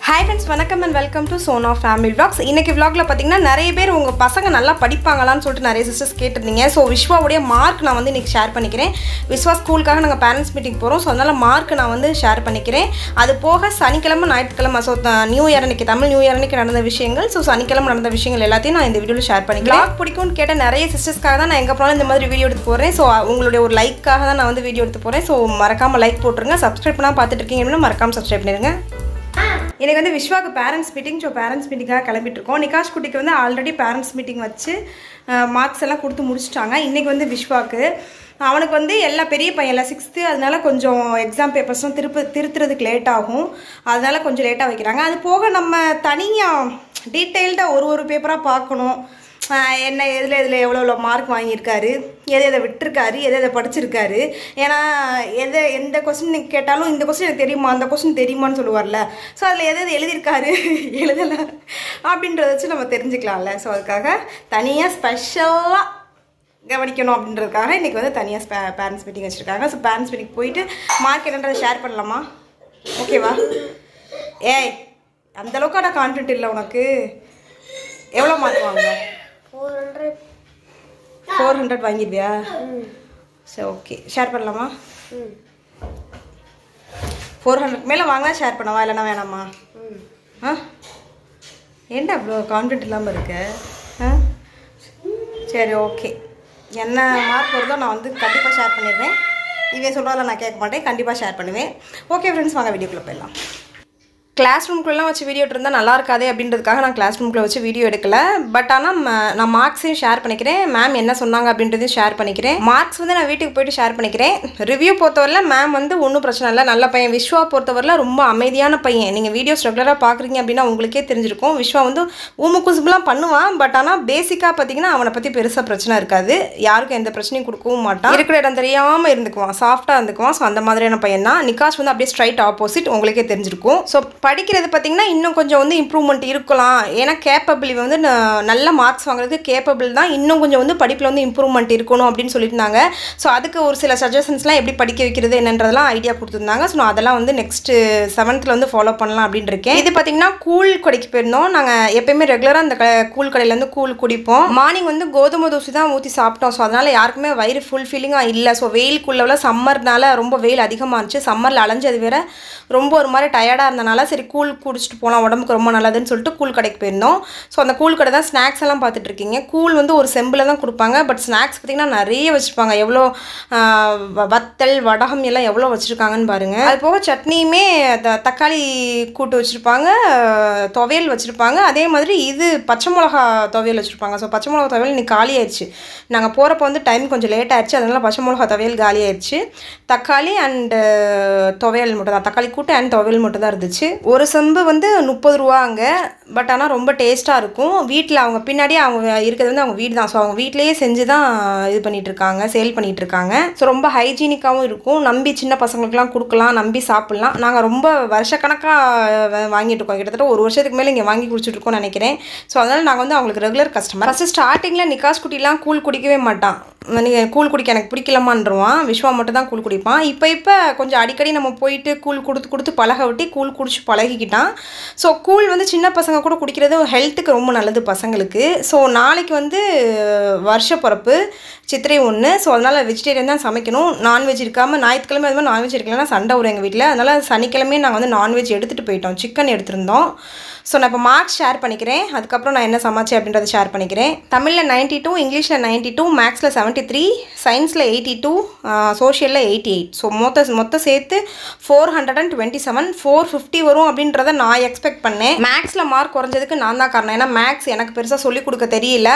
Hi friends, வணக்கம் and welcome to Sona Family Vlogs. இன்னைக்கு vlogல பாத்தீங்கன்னா நிறைய பேர் உங்க பசங்க நல்லா படிப்பாங்களான்னு சொல்லிட்டு நிறைய சிஸ்டர்ஸ் கேட்டிருந்தீங்க. சோ விஸ்வாவுடைய மார்க் நான் வந்து இன்னைக்கு ஷேர் பண்ணிக்கிறேன். விஸ்வா ஸ்கூலுக்காக நாங்க பேரண்ட்ஸ் மீட்டிங் போறோம். சோ அதனால மார்க் நான் வந்து ஷேர் பண்ணிக்கிறேன். அது போக சனிக்கிழமை ஞாயிற்றுக்கிழமை சோ நியூ இயர் அன்னைக்கு தமிழ் நியூ இயர் அன்னைக்கு நடந்த விஷயங்கள் சோ சனிக்கிழமை நடந்த விஷயங்கள் எல்லாத்தையும் நான் இந்த வீடியோல ஷேர் பண்ணிக்கிறேன். vlog பிடிக்கும்னு கேட்ட நிறைய சிஸ்டர்ஸ்க்காக தான் நான் எங்க போனாலும் இந்த மாதிரி வீடியோ எடுத்து போறேன். சோ உங்களுடைய ஒரு லைக்காக தான் நான் வந்து வீடியோ எடுத்து போறேன். சோ மறக்காம லைக் போட்டுருங்க. சப்ஸ்கிரைப் பண்ணா பார்த்துட்டு இருக்கீங்கன்னா மறக்காம சப்ஸ்கிரைப் பண்ணிருங்க. எனக்கு வந்து விஸ்வாக்கு பேரண்ட்ஸ் மீட்டிங் ஸோ பேரண்ட்ஸ் மீட்டிங்காக கிளம்பிட்டு இருக்கோம். நிகாஷ் குட்டிக்கு வந்து ஆல்ரெடி பேரண்ட்ஸ் மீட்டிங் வச்சு மார்க்ஸ் எல்லாம் கொடுத்து முடிச்சிட்டாங்க. இன்றைக்கி வந்து விஸ்வாக்கு அவனுக்கு வந்து எல்லா பெரிய பையன்ல 6th அதனால கொஞ்சம் எக்ஸாம் பேப்பர்ஸும் திருத்துறதுக்கு லேட் ஆகும். அதனால கொஞ்சம் லேட்டாக வைக்கிறாங்க. அது போக நம்ம தனியாக டீட்டெயில்டாக ஒரு பேப்பராக பார்க்கணும். என்ன எதில் எவ்வளோ மார்க் வாங்கியிருக்காரு, எதை விட்டுருக்காரு, எதை படிச்சிருக்காரு. ஏன்னா எந்த கொஸ்டின் கேட்டாலும் இந்த கொஸ்டின் எனக்கு தெரியுமா அந்த கொஸ்டின் தெரியுமான்னு சொல்லுவார்ல. ஸோ அதில் எதை எழுதியிருக்காரு எழுதலை அப்படின்றத வச்சு நம்ம தெரிஞ்சுக்கலாம்ல. ஸோ அதுக்காக தனியாக ஸ்பெஷலாக கவனிக்கணும் அப்படின்றதுக்காக இன்றைக்கி வந்து தனியாக பேரண்ட்ஸ் மீட்டிங் வச்சுருக்காங்க. ஸோ பேரண்ட்ஸ் மீட்டிங் போயிட்டு மார்க் என்னன்றதை ஷேர் பண்ணலாமா? ஓகேவா? ஏய் அந்தளவுக்கான கான்ஃபிடென்ட் இல்லை உனக்கு. எவ்வளோ மார்க் வாங்க? 400 வாங்கிடுவியா? சரி ஓகே, ஷேர் பண்ணலாமா? 400 மேலே வாங்கினா ஷேர் பண்ணவா இல்லைனா வேணாமா? ஏன்டா அவ்வளோ கான்ஃபிடென்ட் இல்லாமல் இருக்கு? சரி ஓகே, என்ன மார்க் வருதோ நான் வந்து கண்டிப்பாக ஷேர் பண்ணிடுறேன். இவன் சொல்கிறதில்ல நான் கேட்க மாட்டேன், கண்டிப்பாக ஷேர் பண்ணுவேன். ஓகே ஃப்ரெண்ட்ஸ், வாங்க வீடியோக்குள்ளே போயிடலாம். கிளாஸ் ரூம்குள்ளெலாம் வச்சு வீடியோ எடுத்திருந்தால் நல்லா இருக்காதே அப்படின்றதுக்காக நான் கிளாஸ் ரூம்குள்ளே வச்சு வீடியோ எடுக்கல. பட் ஆனால் நான் மார்க்ஸையும் ஷேர் பண்ணிக்கிறேன், மேம் என்ன சொன்னாங்க அப்படின்றதையும் ஷேர் பண்ணிக்கிறேன். மார்க்ஸ் வந்து நான் வீட்டுக்கு போய்ட்டு ஷேர் பண்ணிக்கிறேன். ரிவ்யூ பொறுத்தவரையில் மேம் வந்து ஒன்றும் பிரச்சனை இல்லை, நல்ல பையன். விஸ்வா பொறுத்தவரையில் ரொம்ப அமைதியான பையன். நீங்கள் வீடியோஸ் ரெகுலராக பார்க்குறீங்க அப்படின்னா உங்களுக்கே தெரிஞ்சிருக்கும். விஸ்வா வந்து ஊமுக்குசுபுலாம் பண்ணுவான். பட் ஆனால் பேசிக்காக பார்த்தீங்கன்னா அவனை பற்றி பெருசாக பிரச்சனை இருக்காது. யாருக்கும் எந்த பிரச்சனையும் கொடுக்கவும் மாட்டான். இருக்கிற இடம் தெரியாமல் இருந்துக்குவான், சாஃப்டாக இருந்துக்குவான். ஸோ அந்த மாதிரியான பையன் தான். நிகாஷ் வந்து அப்படியே ஸ்ட்ரைட் ஆப்போசிட், உங்களுக்கே தெரிஞ்சிருக்கும். ஸோ படிக்கிறது பார்த்திங்கன்னா இன்னும் கொஞ்சம் வந்து இம்ப்ரூவ்மெண்ட் இருக்கலாம். ஏன்னா கேப்பபிள் வந்து நல்ல மார்க்ஸ் வாங்குறதுக்கு கேப்பபிள் தான். இன்னும் கொஞ்சம் வந்து படிப்பில் வந்து இம்ப்ரூவ்மெண்ட் இருக்கணும் அப்படின்னு சொல்லியிருந்தாங்க. ஸோ அதுக்கு ஒரு சில சஜஷன்ஸ்லாம் எப்படி படிக்க வைக்கிறது என்னன்றதெல்லாம் ஐடியா கொடுத்துருந்தாங்க. ஸோ நான் அதெல்லாம் வந்து நெக்ஸ்ட் 7th வந்து ஃபாலோ பண்ணலாம் அப்படின்னு இருக்கேன். இது பார்த்திங்கன்னா கூழ் கடைக்கு போயிருந்தோம். நாங்கள் எப்பயுமே ரெகுலராக அந்த கூழ் கடையிலேருந்து கூழ் குடிப்போம். மார்னிங் வந்து கோதுமை தோசை தான் ஊற்றி சாப்பிட்டோம். ஸோ அதனால் யாருக்குமே வயிறு ஃபுல் ஃபீலிங்காக இல்லை. ஸோ வெயிலுக்குள்ளே சம்மர்னால ரொம்ப வெயில் அதிகமாக இருந்துச்சு. சம்மரில் அலைஞ்சது வேற ரொம்ப ஒரு மாதிரி டயர்டாக இருந்தனால சரி கூழ் குடிச்சிட்டு போகலாம், உடம்புக்கு ரொம்ப நல்லதுன்னு சொல்லிட்டு கூழ் கடைக்கு போயிருந்தோம். ஸோ அந்த கூழ் கடை தான் ஸ்நாக்ஸ் எல்லாம் பார்த்துட்டு இருக்கீங்க. கூழ் வந்து ஒரு செம்பில் தான் கொடுப்பாங்க. பட் ஸ்நாக்ஸ் பார்த்திங்கன்னா நிறைய வச்சுருப்பாங்க. எவ்வளோ வத்தல் வடகம் எல்லாம் எவ்வளோ வச்சுருக்காங்கன்னு பாருங்கள். அது போக சட்னியுமே தக்காளி கூட்டு வச்சுருப்பாங்க, துவையல் வச்சுருப்பாங்க. அதே மாதிரி இது பச்சை மிளகா துவையல் வச்சுருப்பாங்க. ஸோ பச்சை மிளகா துவையல் இன்னைக்கு காலி ஆயிடுச்சு. நாங்கள் போகிறப்ப வந்து டைம் கொஞ்சம் லேட் ஆயிடுச்சு. அதனால் பச்சை மிளகா துவையல் காலி ஆயிடுச்சு. தக்காளி அண்டு துவையல் மட்டும் தான், தக்காளி கூட்டு அண்ட் துவையல் மட்டும் தான் இருந்துச்சு. ஒரு செம்பு வந்து 30 ரூபா அங்கே. பட் ஆனால் ரொம்ப டேஸ்ட்டாக இருக்கும். வீட்டில் அவங்க பின்னாடியே அவங்க இருக்கிறது வந்து அவங்க வீடு தான். ஸோ அவங்க வீட்டிலேயே செஞ்சு தான் இது பண்ணிகிட்ருக்காங்க, சேல் பண்ணிகிட்ருக்காங்க. ஸோ ரொம்ப ஹைஜீனிக்காகவும் இருக்கும். நம்பி சின்ன பசங்களுக்குலாம் கொடுக்கலாம், நம்பி சாப்பிட்லாம். நாங்கள் ரொம்ப வருஷக்கணக்காக வாங்கிட்டு இருக்கோம். கிட்டத்தட்ட ஒரு வருஷத்துக்கு மேலே இங்கே வாங்கி குடிச்சிட்ருக்கோம்னு நினைக்கிறேன். ஸோ அதனால் நாங்கள் வந்து அவங்களுக்கு ரெகுலர் கஸ்டமர். ஃபஸ்ட்டு ஸ்டார்டிங்கில் நிகாஷ் குட்டிலாம் கூழ் குடிக்கவே மாட்டான். நீங்கள் கூழ் குடிக்க எனக்கு பிடிக்கலமான்றான். விஸ்வா மட்டும் தான் கூழ் குடிப்பான். இப்போ கொஞ்சம் அடிக்கடி நம்ம போயிட்டு கூழ் கொடுத்து பழக விட்டு கூழ் குடிச்சு பழகிக்கிட்டான். ஸோ கூழ் வந்து சின்ன பசங்க கூட குடிக்கிறது ஹெல்த்துக்கு ரொம்ப நல்லது பசங்களுக்கு. ஸோ நாளைக்கு வந்து வருஷ பிறப்பு சித்திரை 1. ஸோ அதனால் வெஜிடேரியன் தான் சமைக்கணும். நான்வெஜ் இருக்காமல் ஞாயிற்றுக்கிழமை அது மாதிரி நான்வெஜ் இருக்கலன்னா சண்டை வரும் எங்கள் வீட்டில். அதனால் சனிக்கிழமையும் நாங்கள் வந்து நான்வெஜ் எடுத்துகிட்டு போயிட்டோம், சிக்கன் எடுத்திருந்தோம். ஸோ நான் இப்போ மார்க்ஸ் ஷேர் பண்ணிக்கிறேன். அதுக்கப்புறம் நான் என்ன சமைச்சேன் அப்படின்றத ஷேர் பண்ணிக்கிறேன். தமிழில் 92, இங்கிலீஷில் 92, மேக்ஸில் 73, சயின்ஸில் 82, சோஷியலில் 88. ஸோ மொத்தம் சேர்த்து 427, 450 வரும் அப்படின்றத நான் எக்ஸ்பெக்ட் பண்ணேன். மேக்ஸில் மார்க் குறைஞ்சதுக்கு நான் தான் காரணம். ஏன்னா மேக்ஸ் எனக்கு பெருசாக சொல்லிக் கொடுக்க தெரியல.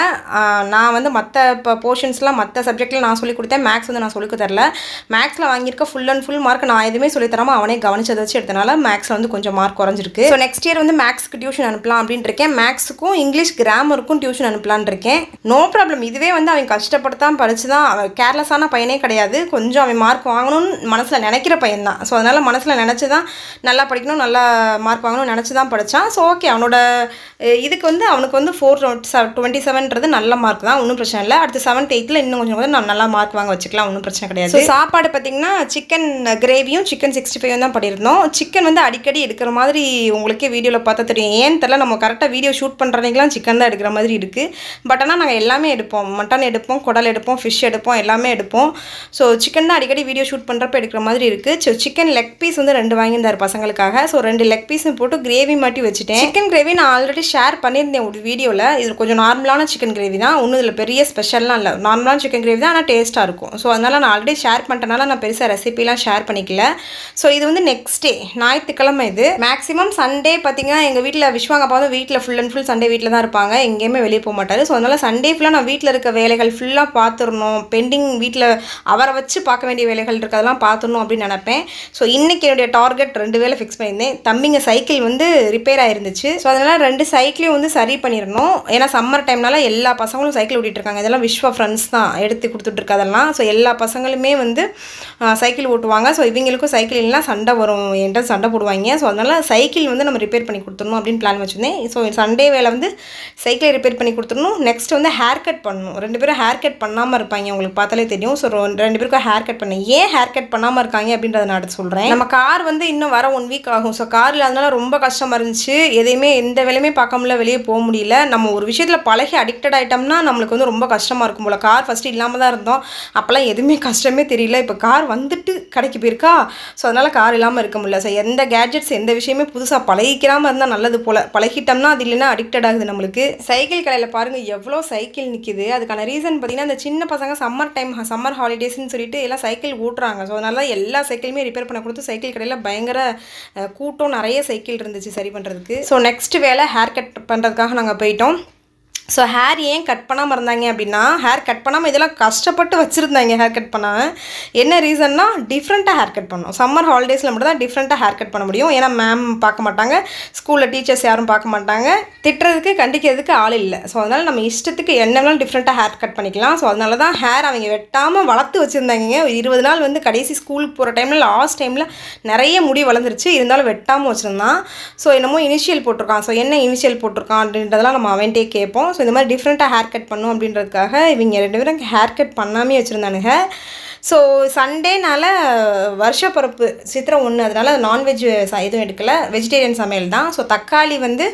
நான் வந்து மற்ற போர்ஷன்ஸ்லாம் மற்ற சப்ஜெக்டில் நான் சொல்லிக் கொடுத்தேன், மேக்ஸ் வந்து நான் சொல்லிக் தரல. மேக்ஸில் வாங்கியிருக்க ஃபுல் அண்ட் ஃபுல் மார்க் நான் எதுவுமே சொல்லித்தராமல் அவனே கவனிச்சதை வச்சு எடுத்தனால மேக்ஸில் வந்து கொஞ்சம் மார்க் குறைஞ்சிருக்கு. ஸோ நெக்ஸ்ட் இயர் வந்து மேக்ஸ்க்கு டியூஷன் அனுப்பலாம் அப்படின்னு இருக்கேன். மேக்ஸுக்கும் இங்கிலீஷ் கிராமருக்கும் டியூஷன் அனுப்பலான் இருக்கேன். No problem. இதுவே வந்து அவன் கஷ்டப்பட்டு படிச்சு தான். அவன் கேர்லெஸ்ஸான பையனே கிடையாது. கொஞ்சம் அவன் மார்க் வாங்கணும்னு மனசில் நினைக்கிற பையன் தான். ஸோ அதனால் மனசில் நினச்சி தான் நல்லா படிக்கணும், நல்லா மார்க் வாங்கணும்னு நினச்சி தான் படித்தான். ஸோ ஓகே, அவனோட இதுக்கு வந்து அவனுக்கு வந்து 427ன்றது நல்ல மார்க் தான், ஒன்றும் பிரச்சனை இல்லை. அடுத்து 7th 8th இன்னும் கொஞ்சம் வந்து நான் நல்லா மார்க் வாங்க வச்சுக்கலாம், ஒன்றும் பிரச்சனை கிடையாது. ஸோ சாப்பாடு பார்த்திங்கன்னா சிக்கன் கிரேவியும் சிக்கன் 65 தான் பண்ணியிருந்தோம். சிக்கன் வந்து அடிக்கடி எடுக்கிற மாதிரி உங்களுக்கே வீடியோவில் பார்த்தா தெரியும். ஏன்னு தெரியல, நம்ம கரெக்டாக வீடியோ ஷூட் பண்ணுறதுக்கெலாம் சிக்கன் தான் எடுக்கிற மாதிரி இருக்குது. பட் ஆனால் நாங்கள் எல்லாமே எடுப்போம், மட்டன் எடுப்போம், குடல் எடுப்போம், ஃபிஷ் எடுப்போம், எல்லாமே எடுப்போம். ஸோ சிக்கன் தான் அடிக்கடி வீடியோ ஷூட் பண்ணுறப்ப எடுக்கிற மாதிரி இருக்குது. ஸோ சிக்கன் லெக் பீஸ் வந்து 2 வாங்கியிருந்தார் பசங்களுக்காக. ஸோ 2 லெக் பீஸும் போட்டு கிரேவி மாட்டி வச்சுட்டேன். சிக்கன் கிரேவி நான் ஆல்ரெடி ஷேர் பண்ணியிருந்தேன் ஒரு வீடியோவில். இது கொஞ்சம் நார்மலான சிக்கன் கிரேவி தான், ஒன்றும் இதில் பெரிய ஸ்பெஷல்லாம் இல்லை. நார்மலான சிக்கன் கிரேவி தான், ஆனால் டேஸ்ட்டாக இருக்கும். ஸோ அதனால் நான் ஆல்ரெடி ஷேர் பண்ணிட்டனால நான் பெருசாக ரெசிபிலாம் ஷேர் பண்ணிக்கல. ஸோ இது வந்து நெக்ஸ்ட் டே ஞாயிற்றுக்கிழமை. இது மேக்ஸிமம் சண்டே பார்த்திங்கன்னா எங்கள் வீட்டில் விஸ்வாங்க அப்பா வந்து வீட்டில் ஃபுல் அண்ட் ஃபுல் சண்டே வீட்டில் தான் இருப்பாங்க, எங்கேயுமே வெளியே போக மாட்டார். ஸோ அதனால் சண்டே ஃபுல்லாக நான் வீட்டில் இருக்க வேலைகள் ஃபுல்லாக பார்த்துடணும், பெண்டிங் வீட்டில் அவரை வச்சு பார்க்க வேண்டிய வேலைகள் இருக்கிறதெல்லாம் பார்த்துடணும் அப்படின்னு நினைப்பேன். ஸோ இன்றைக்கி என்னுடைய டார்கெட் 2 வேலை ஃபிக்ஸ் பண்ணியிருந்தேன். தம்பிங்க சைக்கிள் வந்து ரிப்பேர் ஆயிருந்துச்சு. ஸோ அதனால் 2 சைக்கிளையும் வந்து சரி பண்ணிடணும். ஏன்னா சம்மர் டைம்னால எல்லா பசங்களும் சைக்கிள் ஓட்டிகிட்டு இருக்காங்க. இதெல்லாம் விஸ்வா ஃப்ரெண்ட்ஸ் தான் எடுத்து கொடுத்துட்ருக்கதெல்லாம். ஸோ எல்லா பசங்களுமே வந்து சைக்கிள் ஓட்டுவாங்க. ஸோ இவங்களுக்கும் சைக்கிள் இல்லைனா சண்டை வரும், என்கிட்ட சண்டை போடுவாங்க. ஸோ அதனால் சைக்கிள் வந்து நம்ம ரிப்பேர் பண்ணி கொடுத்துடணும் அப்படின்னு பிளான் வச்சுருந்தேன். ஸோ சண்டே வேலை வந்து சைக்கிளை ரிப்பேர் பண்ணி கொடுத்துடணும். நெக்ஸ்ட் வந்து ஹேர் கட் பண்ணணும். 2 பேரும் ஹேர் கட் பண்ணாமல் இருப்பாங்க, உங்களுக்கு பார்த்தாலே தெரியும். ஸோ 2 பேருக்கும் ஹேர் கட் பண்ணேன். ஏன் ஹேர் கட் பண்ணாமல் இருக்காங்க அப்படின்றத நான் அடுத்து சொல்கிறேன். நம்ம கார் வந்து இன்னும் வர 1 வீக் ஆகும். ஸோ காரில் அதனால ரொம்ப கஷ்டமாக இருந்துச்சு. எதையுமே எந்த வேலையுமே பார்க்க முடியல, வெளியே போக முடியல. நம்ம ஒரு விஷயத்தில் பழகி அடிக்டட் ஆகிட்டோம்னா நம்மளுக்கு வந்து ரொம்ப கஷ்டமாக இருக்கும் போல். கார் ஃபஸ்ட்டு இல்லாமல் தான் இருந்தோம், அப்போல்லாம் எதுவுமே கஷ்டமே தெரியல. இப்போ கார் வந்துட்டு கடைக்கு போயிருக்கா. ஸோ அதனால் கார் இல்லாமல் இருக்க முடியல. ஸோ எந்த கேட்ஜெட்ஸ் எந்த விஷயமே புதுசாக பழகிக்கிறாமல் இருந்தால் நல்லது போல். பழகிட்டோம்னா அது இல்லைன்னா அடிக்டட் ஆகுது நம்மளுக்கு. சைக்கிள் கடையில் பாருங்கள் எவ்வளோ சைக்கிள் நிற்கிது. அதுக்கான ரீசன் பார்த்திங்கன்னா இந்த சின்ன பசங்க சம்மர் ஹாலிடேஸ்ன்னு சொல்லிட்டு எல்லாம் சைக்கிள் ஓட்டுறாங்க. ஸோ அதனால எல்லா சைக்கிளுமே ரிப்பேர் பண்ண கொடுத்து சைக்கிள் கடையில் பயங்கர கூட்டம், நிறைய சைக்கிள் இருந்துச்சு சரி பண்ணுறதுக்கு. ஸோ நெக்ஸ்ட் வேலை ஹேர் கட் பண்ணுறதுக்காக நாங்கள் போயிட்டோம். ஸோ ஹேர் ஏன் கட் பண்ணாமல் இருந்தாங்க அப்படின்னா, ஹேர் கட் பண்ணாமல் இதெல்லாம் கஷ்டப்பட்டு வச்சுருந்தாங்க ஹேர் கட் பண்ணாமல். என்ன ரீசன்னா டிஃப்ரெண்ட்டாக ஹேர் கட் பண்ணணும். சம்மர் ஹாலிடேஸில் மட்டும் தான் டிஃப்ரெண்ட்டாக ஹேர் கட் பண்ண முடியும். ஏன்னா மேம் பார்க்க மாட்டாங்க, ஸ்கூலில் டீச்சர்ஸ் யாரும் பார்க்க மாட்டாங்க, திட்டுறதுக்கு கண்டிக்கிறதுக்கு ஆள் இல்லை. ஸோ அதனால் நம்ம இஷ்டத்துக்கு என்ன வேணாலும் டிஃப்ரெண்ட்டாக ஹேர் கட் பண்ணிக்கலாம். ஸோ அதனால தான் ஹேர் அவங்க வெட்டாமல் வளர்த்து வச்சுருந்தாங்க. 20 நாள் வந்து கடைசி ஸ்கூலுக்கு போகிற டைமில் லாஸ்ட் டைமில் நிறைய முடி வளர்ந்துருச்சு, இருந்தாலும் வெட்டாமல் வச்சுருந்தான். ஸோ என்னமோ இனிஷியல் போட்டிருக்கான். ஸோ என்ன இனிஷியல் போட்டிருக்கான் அப்படின்றதெல்லாம் நம்ம அவன்கிட்டே கேட்போம். ஸோ இந்த மாதிரி டிஃப்ரெண்ட்டாக ஹேர் கட் பண்ணும் அப்படின்றதுக்காக இவங்க 2 பேரும் ஹேர் கட் பண்ணாமே வச்சுருந்தானுங்க. ஸோ சண்டேனால வருஷப்பிறப்பு சித்திரை 1, அதனால் நான்வெஜ் எதுவும் எடுக்கலை, வெஜிடேரியன் சமையல் தான். ஸோ தக்காளி வந்து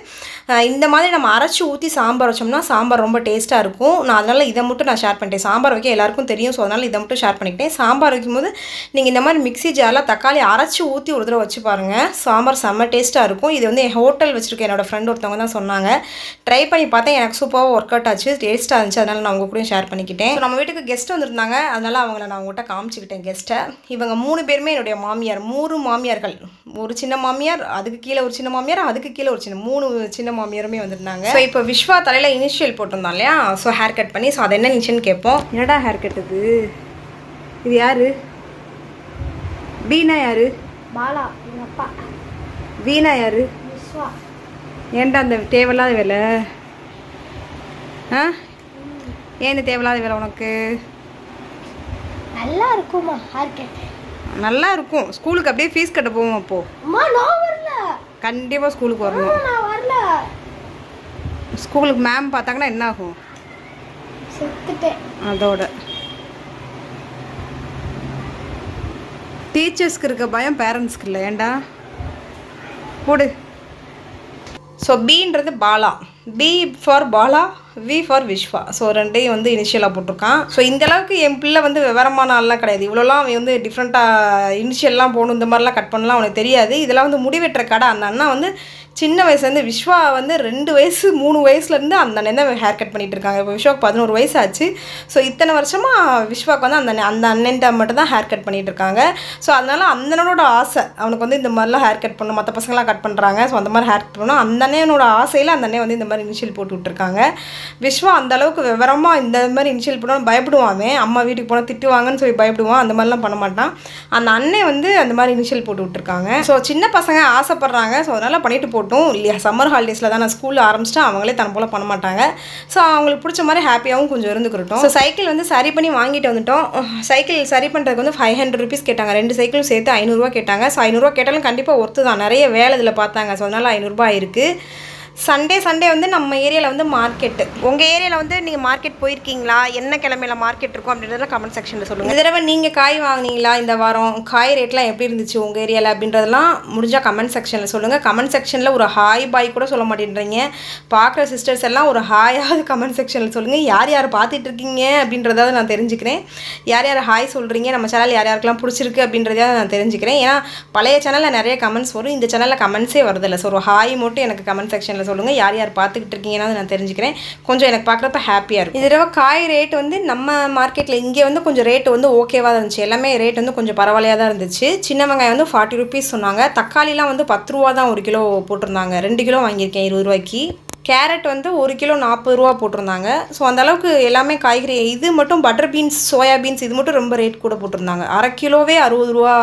இந்த மாதிரி நம்ம அரைச்சி ஊற்றி சாம்பார் வச்சோம்னா சாம்பார் ரொம்ப டேஸ்ட்டாக இருக்கும். நான் அதனால் இதை மட்டும் நான் ஷேர் பண்ணிட்டேன். சாம்பார் வைக்க எல்லாருக்கும் தெரியும். ஸோ அதனால் இதை மட்டும் ஷேர் பண்ணிக்கிட்டேன். சாம்பார் வைக்கும்போது நீங்கள் இந்த மாதிரி மிக்ஸி ஜாரில் தக்காளி அரைச்சி ஊற்றி ஒரு தடவை வச்சு பாருங்கள், சாம்பார் செம்ம டேஸ்ட்டாக இருக்கும். இது வந்து ஹோட்டல் வச்சுருக்கேன், என்னோடய ஃப்ரெண்ட் ஒருத்தவங்க தான் சொன்னாங்க. ட்ரை பண்ணி பார்த்தேன், எனக்கு சூப்பராக ஒர்க் அவுட் ஆச்சு, டேஸ்ட்டாக இருந்துச்சு. அதனால் நான் உங்கள் கூட ஷேர் பண்ணிக்கிட்டேன். ஸோ நம்ம வீட்டுக்கு கெஸ்ட் வந்திருந்தாங்க, அதனால் அவங்கள நான் உங்கள்கிட்ட காமிச்சிக்கிட்டேன் கெஸ்ட்டை. இவங்க 3 பேருமே என்னுடைய மாமியார், 3 மாமியார்கள். ஒரு சின்ன மாமியார், அதுக்கு கீழே ஒரு சின்ன மாமியார், அதுக்கு கீழே ஒரு 3 சின்ன மாமியாருமே வந்திருந்தாங்க. ஸோ இப்போ விஸ்வா தலையில் இனிஷியல் போட்டிருந்தோம் இல்லையா, ஸோ ஹேர் கட் பண்ணி. ஸோ அது என்ன இனிஷியல்னு கேட்போம். என்னடா ஹேர் கட் இது யாரு? பீனா யாரு? பாலா எங்கள் அப்பா. வீணா யாரு? விஸ்வா. ஏன்டா அந்த தேவையில்லாத வேலை? ஏன் இந்த தேவையில்லாத வேலை உனக்கு? நல்லா இருக்குமா ஹேர் கட்? நல்லா இருக்கும். ஸ்கூலுக்கு அப்படியே ஃபீஸ் கட்ட போவோம். அப்போ நான் வரல, கண்டிப்பாக ஸ்கூலுக்கு வரணும். நான் வரல. ஸ்கூலுக்கு மேம் பார்த்தாங்கன்னா என்ன ஆகும்? செத்துட்டேன். அதோட டீச்சர்ஸ்க்கு இருக்க பயம் பேரண்ட்ஸ்க்கு இல்லை. ஏண்டா போடு. ஸோ பீன்றது Bala, B for Bala, V for Viswa. So 2ஐயும் வந்து இனிஷியலாக போட்டிருக்கான். ஸோ இந்தளவுக்கு என் பிள்ளை வந்து விவரமான ஆள்லாம் கிடையாது. இவ்வளோலாம் அவன் வந்து டிஃப்ரெண்ட்டாக இனிஷியல்லாம் போகணும், இந்த மாதிரிலாம் கட் பண்ணலாம் அவனுக்கு தெரியாது. இதெல்லாம் வந்து முடிவெட்டுற கடை. அந்த அண்ணா வந்து சின்ன வயசுலேருந்து, விஸ்வா வந்து 2 வயசு 3 வயசுலேருந்து அந்த அண்ணன் தான் ஹேர் கட் பண்ணிகிட்டு இருக்காங்க. இப்போ விஸ்வாவுக்கு 11 வயசு ஆச்சு. ஸோ இத்தனை வருஷமாக விஸ்வாவுக்கு வந்து அந்த அண்ணன்ட்ட மட்டும் தான் ஹேர் கட் பண்ணிகிட்டு இருக்காங்க. ஸோ அதனால் அண்ணனோட ஆசை, அவனுக்கு வந்து இந்த மாதிரிலாம் ஹேர் கட் பண்ணணும், மற்ற பசங்களாம் கட் பண்ணுறாங்க, ஸோ அந்த மாதிரி ஹேர் கட் பண்ணணும். அந்த அண்ணனோட ஆசையில் அந்த அண்ணன் வந்து இந்த மாதிரி இனிஷியல் போட்டு விட்டுருக்காங்க. விஸ்வா அந்தளவுக்கு விவரமாக இந்த மாதிரி இனிஷியல் போட்டாலும் பயப்படுவான். அம்மா வீட்டுக்கு போனால் திட்டுவாங்கன்னு சொல்லி பயப்படுவான், அந்த மாதிரிலாம் பண்ண மாட்டான். அந்த அண்ணன் வந்து அந்த மாதிரி இனிஷியல் போட்டு விட்டுருக்காங்க. ஸோ சின்ன பசங்க ஆசைப்படுறாங்க, ஸோ அதனால் பண்ணிட்டு போட்டோம் இல்லையா. சம்மர் ஹாலிடேஸில் தான் நான் ஸ்கூலில் ஆரம்பிச்சிட்டேன், அவங்களே தன் போல் பண்ண மாட்டாங்க. ஸோ அவங்களுக்கு பிடிச்ச மாதிரி ஹாப்பியாகவும் கொஞ்சம் இருந்துக்கிட்டோம். ஸோ சைக்கிள் வந்து சரி பண்ணி வாங்கிட்டு வந்துட்டோம். சைக்கிள் சரி பண்ணுறதுக்கு வந்து 500 ருபீஸ் கேட்டாங்க. 2 சைக்கிளும் சேர்த்து 500 ரூபா கேட்டாங்க. ஸோ 500 ரூபா கேட்டாலும் கண்டிப்பாக ஒர்த்து தான், நிறைய வேலை இதில் பார்த்தாங்க. ஸோ அதனால் 500 ரூபா இருக்குது. சண்டே வந்து நம்ம ஏரியாவில் வந்து மார்க்கெட்டு. உங்கள் ஏரியாவில் வந்து நீங்கள் மார்க்கெட் போயிருக்கீங்களா, என்ன கிழமையில மார்க்கெட் இருக்கும் அப்படின்றத கமெண்ட் செக்ஷனில் சொல்லுங்கள். இந்த தடவை நீங்கள் காய் வாங்கினீங்களா, இந்த வாரம் காய் ரேட்லாம் எப்படி இருந்துச்சு உங்கள் ஏரியாவில் அப்படின்றதெல்லாம் முடிஞ்சால் கமெண்ட் செக்ஷனில் சொல்லுங்கள். கமெண்ட் செக்ஷனில் ஒரு ஹாய் பாய் கூட சொல்ல மாட்டேன்றீங்க. பார்க்குற சிஸ்டர்ஸ் எல்லாம் ஒரு ஹாயாவது கமெண்ட் செக்ஷனில் சொல்லுங்கள். யார் யார் பார்த்துட்டு இருக்கீங்க அப்படின்றதாவது நான் தெரிஞ்சுக்கிறேன். யார் யார் ஹாய் சொல்கிறீங்க, நம்ம சேனல் யார் யாருக்கெல்லாம் பிடிச்சிருக்கு அப்படின்றதையாவது நான் தெரிஞ்சுக்கிறேன். ஏன்னா பழைய சேனலில் நிறைய கமெண்ட்ஸ் வரும், இந்த சேனலில் கமெண்ட்ஸே வருதில்லை. ஸோ ஒரு ஹாய் மட்டும் எனக்கு கமெண்ட் செக்ஷனில் சொல்லுங்கள். யார் யார் பார்த்துக்கிட்டு இருக்கீங்கன்னா நான் தெரிஞ்சுக்கிறேன். கொஞ்சம் எனக்கு பார்க்குறப்ப ஹாப்பியாக இருக்கும். இந்த தடவை காய் ரேட் வந்து நம்ம மார்க்கெட்டில் இங்கே வந்து கொஞ்சம் ரேட்டு வந்து ஓகேவாக தான் இருந்துச்சு. எல்லாமே ரேட் வந்து கொஞ்சம் பரவாயில்லையாக தான் இருந்துச்சு. சின்ன வெங்காயம் வந்து 40 rupees சொன்னாங்க. தக்காளிலாம் வந்து 10 ரூபா தான் 1 கிலோ போட்டிருந்தாங்க. 2 கிலோ வாங்கியிருக்கேன் 20 ரூபாய்க்கு. கேரட் வந்து 1 கிலோ 40 ரூபா போட்டிருந்தாங்க. ஸோ அந்தளவுக்கு எல்லாமே காய்கறி. இது மட்டும் பட்டர் பீன்ஸ், சோயா பீன்ஸ் இது மட்டும் ரொம்ப ரேட் கூட போட்டிருந்தாங்க. அரை கிலோவே 60 ரூபா,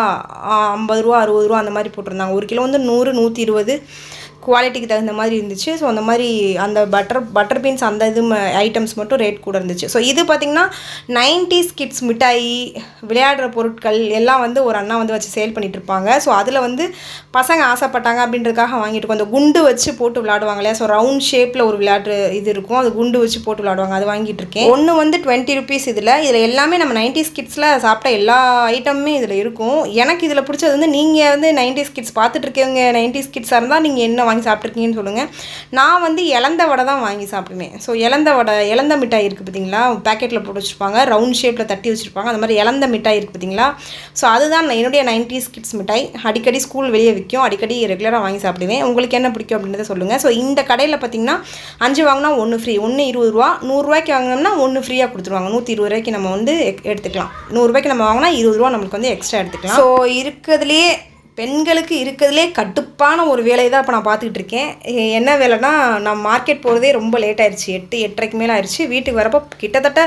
50 ரூபா, 60 ரூபா அந்த மாதிரி போட்டிருந்தாங்க. 1 கிலோ வந்து 100, 120 குவாலிட்டிக்கு தகுந்த மாதிரி இருந்துச்சு. ஸோ அந்த மாதிரி அந்த பட்டர் பீன்ஸ் அந்த இது ஐட்டம்ஸ் மட்டும் ரேட் கூட இருந்துச்சு. ஸோ இது பார்த்திங்கன்னா 90s கிட்ஸ் மிட்டாய், விளையாடுற பொருட்கள் எல்லாம் வந்து ஒரு அண்ணா வந்து வச்சு சேல் பண்ணிகிட்டு இருப்பாங்க. ஸோ அதில் வந்து பசங்க ஆசைப்பட்டாங்க அப்படின்றதுக்காக வாங்கிட்டு இருக்கோம். அந்த குண்டு வச்சு போட்டு விளையாடுவாங்க இல்லையா, ஸோ ரவுண்ட் ஷேப்பில் ஒரு விளையாட்டு இது இருக்கும், அது குண்டு வச்சு போட்டு விளையாடுவாங்க, அது வாங்கிட்டு இருக்கேன். ஒன்று வந்து 20 rupees. இதில் எல்லாமே நம்ம 90s கிட்ஸில் சாப்பிட்ட எல்லா ஐட்டமுமே இதில் இருக்கும். எனக்கு இதில் பிடிச்சது வந்து நீங்கள் வந்து 90s கிட்ஸ் பார்த்துட்டு இருக்கவங்க 90s கிட்ஸாக இருந்தால் நீங்கள் என்ன வாங்கி சாப்பிட்ருக்கீங்கன்னு சொல்லுங்கள். நான் வந்து இலந்த வடை தான் வாங்கி சாப்பிடுவேன். ஸோ இலந்த மிட்டாய் இருக்குது பார்த்தீங்களா, பேக்கெட்டில் போட்டு வச்சுருப்பாங்க, ரவுண்ட் ஷேப்பில் தட்டி வச்சுருப்பாங்க, அந்த மாதிரி இலந்த மிட்டாய் இருக்குது பார்த்தீங்களா. ஸோ அதுதான் என்னுடைய 90s கிட்ஸ் மிட்டாய். அடிக்கடி ஸ்கூல் வெளியே விற்கும், அடிக்கடி ரெகுலராக வாங்கி சாப்பிடுவேன். உங்களுக்கு என்ன பிடிக்கும் அப்படின்றத சொல்லுங்கள். ஸோ இந்த கடையில் பார்த்தீங்கன்னா 5 வாங்கினா 1 ஃப்ரீ. 1 20 ரூபா, 100 ரூபாய்க்கு வாங்கினோம்னா 1 ஃப்ரீயாக கொடுத்துருவாங்க. 120 ரூபாய்க்கு நம்ம வந்து எடுத்துக்கலாம். 100 ரூபாய்க்கு நம்ம வாங்கினா 20 ரூபா நம்மளுக்கு வந்து எக்ஸ்ட்ரா எடுத்துக்கலாம். ஸோ இருக்கிறதுலே பெண்களுக்கு இருக்கிறதுலே கடுப்பான ஒரு வேலையை தான் இப்போ நான் பார்த்துக்கிட்டு இருக்கேன். என்ன வேலைன்னா, நான் மார்க்கெட் போகிறதே ரொம்ப லேட் ஆயிடுச்சு. 8, 8:30 மேலே ஆயிடுச்சு. வீட்டுக்கு வரப்போ கிட்டத்தட்ட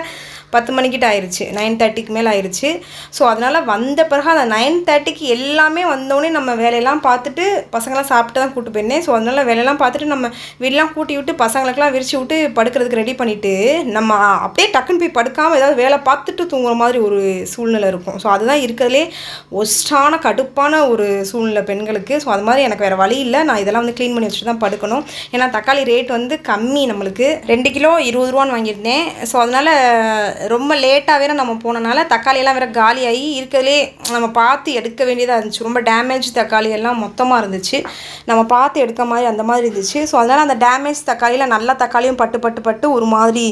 10 மணிக்கிட்ட ஆயிடுச்சு. 9:30க்கு மேலே ஆயிடுச்சு. ஸோ அதனால் வந்த பிறகு அந்த 9:30க்கு எல்லாமே வந்தோடனே நம்ம வேலையெல்லாம் பார்த்துட்டு பசங்களாம் சாப்பிட்டு தான் கூட்டு போயிருந்தேன். ஸோ அதனால் வேலையெல்லாம் பார்த்துட்டு நம்ம வீடெலாம் கூட்டி விட்டு பசங்களுக்கெல்லாம் விரிச்சு விட்டு படுக்கிறதுக்கு ரெடி பண்ணிவிட்டு நம்ம அப்படியே டக்குன்னு போய் படுக்காமல் ஏதாவது வேலை பார்த்துட்டு தூங்குற மாதிரி ஒரு சூழ்நிலை இருக்கும். ஸோ அதுதான் இருக்கிறதுலே ஒஸ்டான கடுப்பான ஒரு சூழ்நிலை பெண்களுக்கு. ஸோ அது மாதிரி எனக்கு வேறு வழி இல்லை. நான் இதெல்லாம் வந்து க்ளீன் பண்ணி வச்சுட்டு தான் படுக்கணும். ஏன்னா தக்காளி ரேட் வந்து கம்மி. நம்மளுக்கு 2 கிலோ 20 ரூபான்னு வாங்கியிருந்தேன். ஸோ அதனால் ரொம்ப லேட்டாக வேறு நம்ம போனனால தக்காளியெல்லாம் வேறு காலியாகி இருக்கிறதுலே நம்ம பார்த்து எடுக்க வேண்டியதாக இருந்துச்சு. ரொம்ப டேமேஜ் தக்காளி எல்லாம் மொத்தமாக இருந்துச்சு. நம்ம பார்த்து எடுக்க மாதிரி அந்த மாதிரி இருந்துச்சு. ஸோ அதனால் அந்த டேமேஜ் தக்காளியில் நல்ல தக்காளியும் பட்டு ஒரு மாதிரி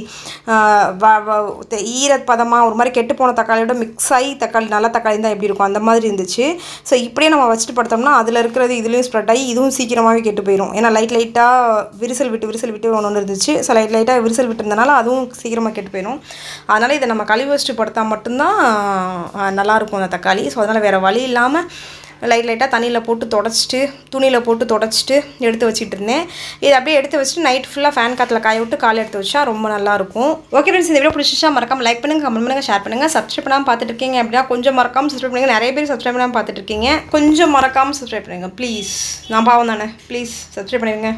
ஈரப்பதமாக ஒரு மாதிரி கெட்டு போன தக்காளியோட மிக்ஸ் ஆகி தக்காளி நல்ல தக்காளி தான் எப்படி இருக்கும் அந்த மாதிரி இருந்துச்சு. ஸோ இப்படியே நம்ம வச்சுட்டு படுத்தோம்னா அதில் இருக்கிறது இதுலேயும் ஸ்ப்ரெட் ஆகி இதுவும் சீக்கிரமாகவே கெட்டு போயிடும். ஏன்னா லைட்டாக விரிசல் விட்டு ஒன்று இருந்துச்சு. ஸோ லைட்டாக விரிசல் விட்டுருந்தனால அதுவும் சீக்கிரமாக கெட்டு போயிடும். அதனால் இதை நம்ம கழுவி வச்சுட்டு படுத்தா மட்டும்தான் நல்லாயிருக்கும் அந்த தக்காளி. ஸோ அதனால் வேறு வழி இல்லாமல் லைட்டாக தண்ணியில் போட்டு தொடச்சிட்டு துணியில் போட்டு தொடச்சிட்டு எடுத்து வச்சுட்டு இருந்தேன். இதை அப்படியே எடுத்து வச்சுட்டு நைட் ஃபுல்லாக ஃபேன் காற்றுல காய விட்டு காலை எடுத்து வச்சா ரொம்ப நல்லாயிருக்கும். ஓகே ஃப்ரெண்ட்ஸ், இந்த வீடியோ பிடிச்சிச்சா மறக்காம லைக் பண்ணுங்கள், கமெண்ட் பண்ணுங்கள், ஷேர் பண்ணுங்கள். சப்ஸ்கிரைப் பண்ணாமல் பார்த்துட்டு இருக்கீங்க அப்படின்னா கொஞ்சம் மறக்காமல் சப்ஸ்கிரைப் பண்ணுங்கள். நிறைய பேர் சப்ஸ்கிரைப் பண்ணாமல் பார்த்துட்டு இருக்கீங்க, கொஞ்சம் மறக்காமல் சப்ஸ்கிரைப் பண்ணுங்கள் ப்ளீஸ். நான் பாவம் தானே, ப்ளீஸ் சப்ஸ்கிரைப் பண்ணிடுங்க.